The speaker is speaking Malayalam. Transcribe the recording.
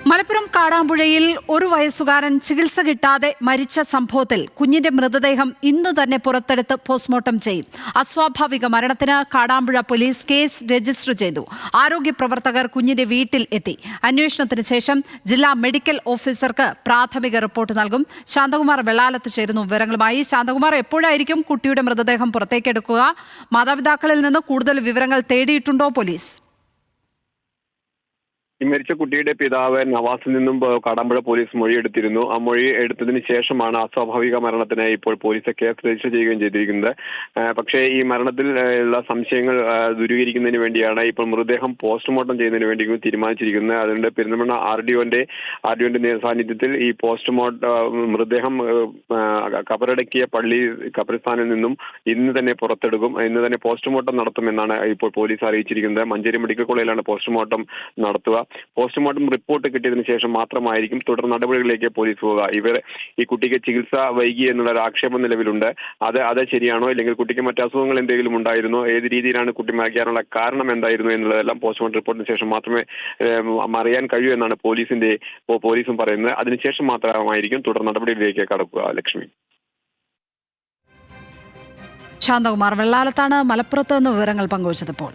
മലപ്പുറം കാടാമ്പുഴയിൽ ഒരു വയസ്സുകാരൻ ചികിത്സ കിട്ടാതെ മരിച്ച സംഭവത്തിൽ കുഞ്ഞിന്റെ മൃതദേഹം ഇന്നു തന്നെ പുറത്തെടുത്ത് പോസ്റ്റ്മോർട്ടം ചെയ്യും. അസ്വാഭാവിക മരണത്തിന് കാടാമ്പുഴ പോലീസ് കേസ് രജിസ്റ്റർ ചെയ്തു. ആരോഗ്യ പ്രവർത്തകർ കുഞ്ഞിന്റെ വീട്ടിൽ എത്തി. അന്വേഷണത്തിന് ശേഷം ജില്ലാ മെഡിക്കൽ ഓഫീസർക്ക് പ്രാഥമിക റിപ്പോർട്ട് നൽകും. ശാന്തകുമാർ വെള്ളാലത്ത് ചേരുന്നു വിവരങ്ങളുമായി. ശാന്തകുമാർ, എപ്പോഴായിരിക്കും കുട്ടിയുടെ മൃതദേഹം പുറത്തേക്കെടുക്കുക? മാതാപിതാക്കളിൽ നിന്ന് കൂടുതൽ വിവരങ്ങൾ തേടിയിട്ടുണ്ടോ പോലീസ്? ഈ മരിച്ച കുട്ടിയുടെ പിതാവ് നവാസിൽ നിന്നും കാടാമ്പുഴ പോലീസ് മൊഴിയെടുത്തിരുന്നു. ആ മൊഴി എടുത്തതിന് ശേഷമാണ് അസ്വാഭാവിക മരണത്തിന് ഇപ്പോൾ പോലീസ് കേസ് രജിസ്റ്റർ ചെയ്യുകയും ചെയ്തിരിക്കുന്നത്. പക്ഷേ ഈ മരണത്തിൽ ഉള്ള സംശയങ്ങൾ ദൂരീകരിക്കുന്നതിന് വേണ്ടിയാണ് ഇപ്പോൾ മൃതദേഹം പോസ്റ്റ്മോർട്ടം ചെയ്യുന്നതിന് വേണ്ടി തീരുമാനിച്ചിരിക്കുന്നത്. അതുകൊണ്ട് പെരിന്തൽമണ്ണ ആർ ഡി ഒന്റെ സാന്നിധ്യത്തിൽ ഈ മൃതദേഹം കബറടക്കിയ പള്ളി ഖബർസ്ഥാനിൽ നിന്നും ഇന്ന് തന്നെ പുറത്തെടുക്കും. ഇന്ന് തന്നെ പോസ്റ്റ്മോർട്ടം നടത്തുമെന്നാണ് ഇപ്പോൾ പോലീസ് അറിയിച്ചിരിക്കുന്നത്. മഞ്ചേരി മെഡിക്കൽ കോളേജിലാണ് പോസ്റ്റ്മോർട്ടം നടത്തുക. പോസ്റ്റ്മോർട്ടം റിപ്പോർട്ട് കിട്ടിയതിനു ശേഷം മാത്രമായിരിക്കും തുടർ നടപടികളിലേക്ക് പോലീസ് പോവുക. ഈ കുട്ടിക്ക് ചികിത്സ വൈകി എന്നുള്ള ഒരു ആക്ഷേപം നിലവിലുണ്ട്. അത് ശരിയാണോ, അല്ലെങ്കിൽ കുട്ടിക്ക് മറ്റു അസുഖങ്ങൾ എന്തെങ്കിലും ഉണ്ടായിരുന്നോ, ഏത് രീതിയിലാണ് കുട്ടി മരിക്കാനുള്ള കാരണം എന്തായിരുന്നു എന്നുള്ളതെല്ലാം പോസ്റ്റ്മോർട്ടം റിപ്പോർട്ടിന് ശേഷം മാത്രമേ അറിയാൻ കഴിയൂ എന്നാണ് പോലീസും പറയുന്നത്. അതിനുശേഷം മാത്രമായിരിക്കും തുടർ നടപടികളിലേക്ക് കടക്കുക. ലക്ഷ്മി. ശാന്തകുമാർ വെള്ളാലത്താണ് മലപ്പുറത്ത് നിന്ന് വിവരങ്ങൾ പങ്കുവച്ചത്. ഇപ്പോൾ